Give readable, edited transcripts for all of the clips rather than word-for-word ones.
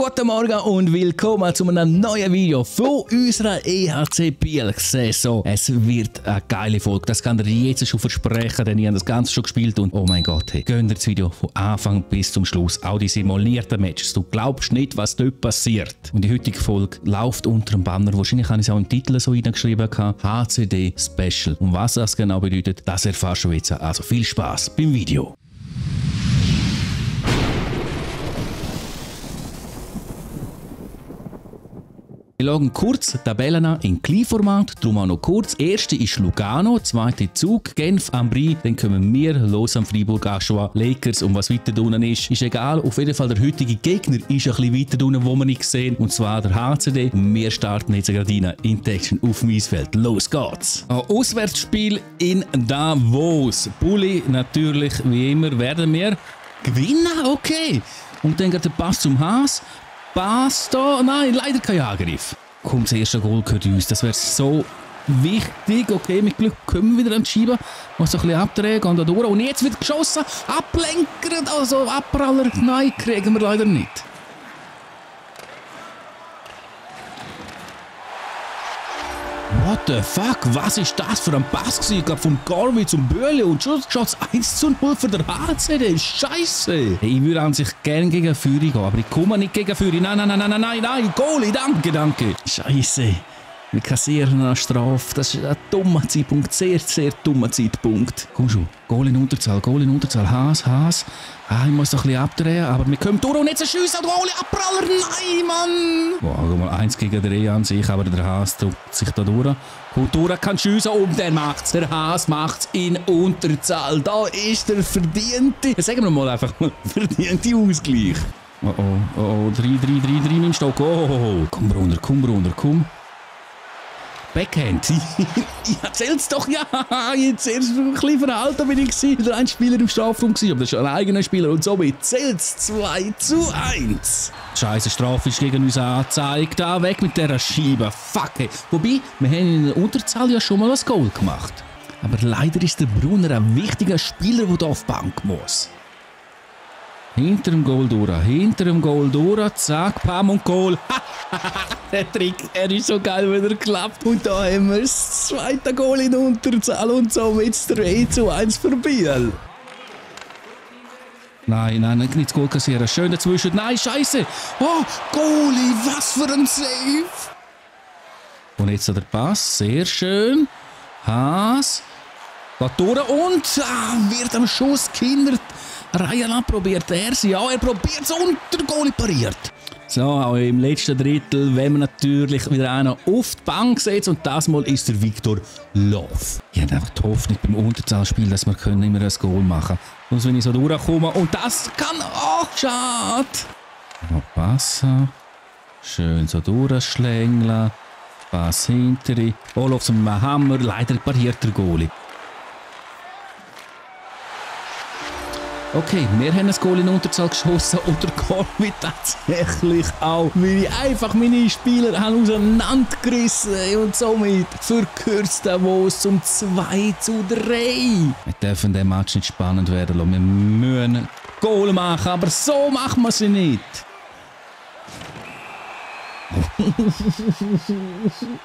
Guten Morgen und willkommen zu einem neuen Video von unserer EHC Biel-Saison. Es wird eine geile Folge, das kann ich jetzt schon versprechen, denn ich habe das Ganze schon gespielt und oh mein Gott, hey, gönnt ihr das Video von Anfang bis zum Schluss. Auch die simulierten Matches, du glaubst nicht, was dort passiert. Und die heutige Folge läuft unter dem Banner, wahrscheinlich habe ich es auch im Titel so reingeschrieben, HCD Special. Und was das genau bedeutet, das erfährst du jetzt. Also viel Spaß beim Video. Wir schauen kurz Tabellen an in Kleinformat, darum auch noch kurz. Erste ist Lugano, zweite Zug, Genf, Ambri, dann kommen wir, Lausanne, Freiburg, Aschua, Lakers und was weiter unten ist egal. Auf jeden Fall der heutige Gegner ist ein bisschen weiter unten, wo wir nicht sehen, und zwar der HCD. Und wir starten jetzt gerade rein in die Action auf Maisfeld. Los geht's! Auswärtsspiel in Davos. Bulli natürlich, wie immer, werden wir gewinnen, okay. Und dann geht der Pass zum Haas. Pass da, nein, leider kein Angriff. Komm, das erste Goal gehört uns, das wäre so wichtig. Okay, mit Glück können wir wieder an die Scheibe. Muss so ein bisschen abdrehen, gehen da durch. Und jetzt wird geschossen, ablenkern, also Abpraller. Nein, kriegen wir leider nicht. What the fuck? Was ist das für ein Pass gewesen? Vom Garvey zum Böhle und schon schaut es 1:0 für den HCD. Scheiße! Ich würde an sich gerne gegen Führer gehen, aber ich komme nicht gegen Führer. Nein, Goalie, danke. Scheiße. Wir kassieren eine Strafe. Das ist ein dummer Zeitpunkt, sehr dummer Zeitpunkt. Komm schon, Goal in Unterzahl, Haas. Ah, ich muss doch ein bisschen abdrehen, aber wir kommen durch und jetzt ein Schuss an Goalie, Abpraller, nein, Mann! Wow, guck mal, 1 gegen 3 an sich, aber der Haas drückt sich da durch. Kommt durch, kann schiessen und der macht's. Der Haas macht's in Unterzahl. Da ist der verdiente, sagen wir mal einfach mal, verdiente Ausgleich. Oh, 3 im Stock, oh. Komm runter. Backhand. Ich erzähl's doch, ja. Jetzt erst ein bisschen verhalten bin ich gewesen. Der ein Spieler im Strafraum gewesen, aber das ist ein eigener Spieler und somit zählt's 2:1. Scheiße, Strafe ist gegen uns angezeigt. Da weg mit dieser Scheibe. Fuck, hey. Wobei, wir haben in der Unterzahl ja schon mal ein Goal gemacht. Aber leider ist der Brunner ein wichtiger Spieler, der hier auf die Bank muss. Hinter dem Goal durch, zack, Pam und Goal. Der Trick, er ist so geil, wenn er klappt. Und da haben wir das zweite Goal in Unterzahl und somit 3:1 für Biel. Nein, nicht das Goal kassieren. Schön dazwischen. Nein, scheiße. Oh, Goalie, was für ein Save. Und jetzt der Pass, sehr schön. Haas. Geht durch und wird am Schuss gehindert. Ryan probiert er sie. Ja, er probiert es und der Goalie pariert. So, auch im letzten Drittel, wenn man natürlich wieder einen auf die Bank setzt, und das Mal ist der Victor Love. Ich habe einfach die Hoffnung beim Unterzahlspiel, dass wir immer ein Goal machen können. Sonst, wenn ich so durchkomme, und das kann auch schade. Noch passen. Schön so durchschlängeln. Pass hinterher. Olaf zum Hammer, leider pariert der Goalie. Okay, wir haben ein Goal in Unterzahl geschossen und der Garvey tatsächlich auch, weil ich einfach meine Spieler auseinandergerissen und somit verkürzt Davos zum 2:3. Wir dürfen den Match nicht spannend werden lassen. Wir müssen Goal machen, aber so machen wir sie nicht.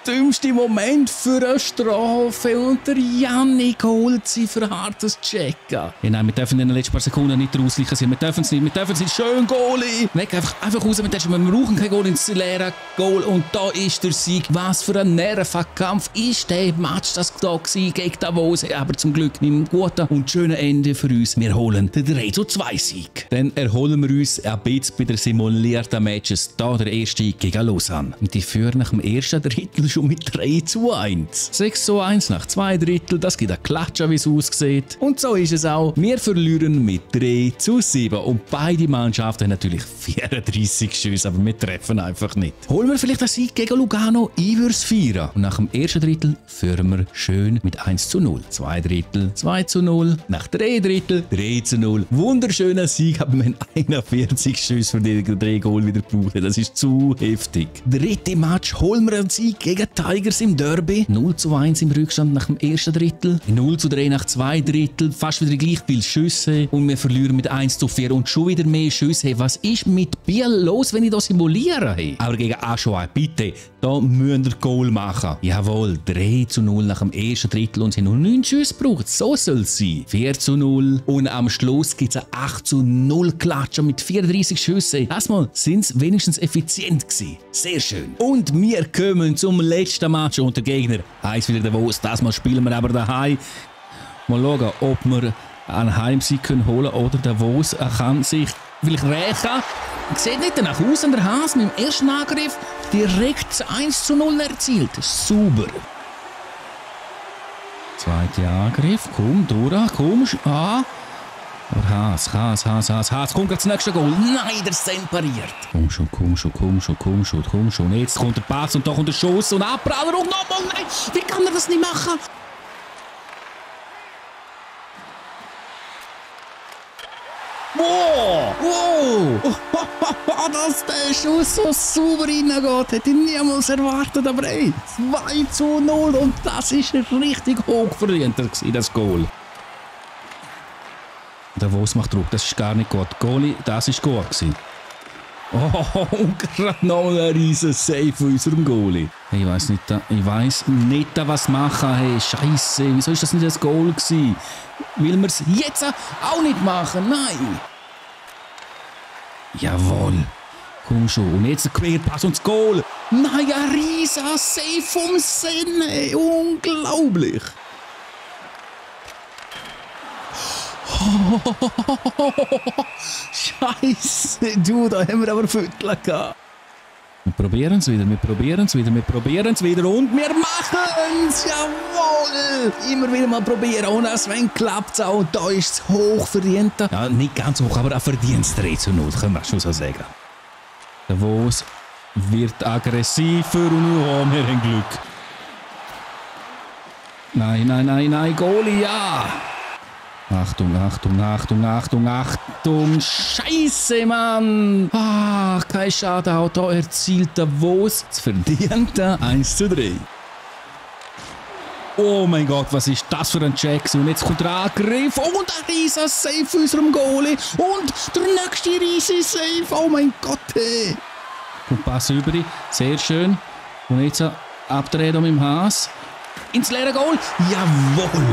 Dümmste Moment für eine Strafe und der Jannik holt sie für hartes Checken. Ja, nein, wir dürfen in den letzten paar Sekunden nicht rausgleichen sein. Wir dürfen es nicht. Schön, Goalie! Weg, einfach raus mit dem. Wir brauchen kein Goal ins leere Goal und da ist der Sieg. Was für ein Nervenkampf ist der Match das da gewesen gegen Davos. Aber zum Glück mit einem guten und schönen Ende für uns. Wir holen den 3:2 Sieg. Dann erholen wir uns ein bisschen bei den simulierten Matches. Da der erste gegen Lausanne. Und die führen nach dem ersten Drittel schon mit 3:1. 6:1 nach 2 Drittel, das gibt ein Klatscher, wie es aussieht. Und so ist es auch. Wir verlieren mit 3:7. Und beide Mannschaften haben natürlich 34 Schüsse, aber wir treffen einfach nicht. Holen wir vielleicht einen Sieg gegen Lugano? Ich würde es feiern. Und nach dem ersten Drittel führen wir schön mit 1:0. 2 Drittel 2:0. Nach 3 Drittel 3:0. Wunderschöner Sieg, aber wir haben 41 Schüsse für die 3 Goal wieder gebraucht. Das ist zu heftig. dritte Match holen wir einen Sieg gegen Tigers im Derby. 0:1 im Rückstand nach dem ersten Drittel. 0:3 nach 2 Drittel. Fast wieder gleich viele Schüsse. Und wir verlieren mit 1:4 und schon wieder mehr Schüsse. Hey, was ist mit Biel los, wenn ich das simuliere? Hey? Aber gegen Aschua, bitte, da müsst ihr Goal machen. Jawohl, 3:0 nach dem ersten Drittel und sie haben nur 9 Schüsse gebraucht. So soll es sein. 4:0 und am Schluss gibt es eine 8:0 Klatsche mit 34 Schüssen. Das Mal sind es wenigstens effizient gewesen. Sehr schön. Und wir kommen zum letzten Match und der Gegner heisst wieder Davos. Das Mal spielen wir aber daheim. Mal schauen, ob wir einen Heimsieg holen können oder Davos kann sich vielleicht rächen. Sieht nicht danach aus, und der Haas mit dem ersten Angriff direkt 1:0 erzielt. Super. Zweiter Angriff, komm, Dora, komm, Aber Haas, kommt gerade das nächste Goal. Nein, der Sen pariert. Komm schon. Jetzt kommt der Pass und da kommt der Schuss und Abpraller und nochmal. Nein, wie kann er das nicht machen? Wow! Dass der Schuss so sauber reingeht, hätte ich niemals erwartet. Aber ey, 2:0 und das war richtig hochverdient, das Goal. Der Davos macht Druck, das ist gar nicht gut. Goalie, das war gut gewesen. Oh, gerade noch ein riesen Save von unserem Goalie. Hey, ich weiss nicht, was machen. Hey, Scheiße, wieso ist das nicht das Goal gewesen? Will wir es jetzt auch nicht machen? Nein! Jawohl. Komm schon. Und jetzt der Querpass und das Goal. Nein, ein riesen Save vom Sen. Unglaublich. Scheiße, du, da haben wir aber Viertel gehabt. Wir probieren es wieder und wir machen es! Jawohl! Immer wieder mal probieren und als wenn klappt es auch. Da ist es hochverdient. Ja, nicht ganz hoch, aber ein verdientes 3:0, können wir schon so sagen. Der Davos wird aggressiver und wir haben Glück. Nein, Goalie, ja! Achtung. Scheiße, Mann! Kein Schaden. Da erzielt Davos das verdiente 1:3. Oh mein Gott, was ist das für ein Check? Und jetzt kommt der Angriff und ein riesen Save für unserem Goalie. Und der nächste riesen Save. Oh mein Gott, hey! Und Pass über, sehr schön. Und jetzt abdrehen mit dem Haas. Ins leere Goal. Jawohl!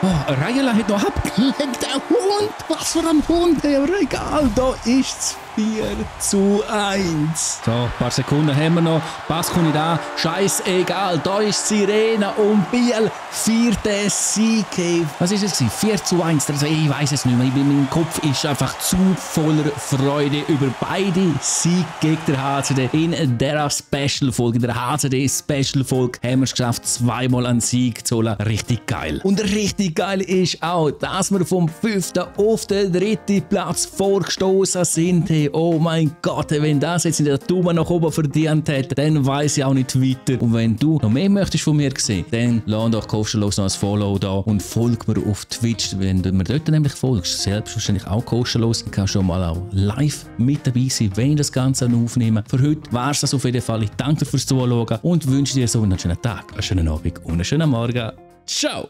Oh, Rayala hat noch abgelegt, der Hund! Was für ein Hund, hey, aber egal, da ist es 4:1. So, ein paar Sekunden haben wir noch. Pass kommt nicht an. Scheißegal, da ist Sirene und Biel. 4. Sieg. Hey. Was ist es? 4:1. Also, ich weiß es nicht mehr. Mein Kopf ist einfach zu voller Freude über beide Siege gegen der HCD. In der Special-Folge, der HCD-Special-Folge, haben wir es geschafft, zweimal einen Sieg zu holen. Richtig geil. Und richtig geil ist auch, dass wir vom 5. auf den 3. Platz vorgestoßen sind. Hey, oh mein Gott, wenn das jetzt in der Daumen nach oben verdient hat, dann weiss ich auch nicht weiter. Und wenn du noch mehr möchtest von mir sehen, dann lass doch kostenlos noch ein Follow da und folg mir auf Twitch. Wenn du mir dort nämlich folgst, selbstverständlich auch kostenlos, dann kannst du schon mal auch live mit dabei sein, wenn ich das Ganze aufnehme. Für heute war es das auf jeden Fall. Ich danke dir fürs Zuschauen und wünsche dir so einen schönen Tag, einen schönen Abend und einen schönen Morgen. Ciao!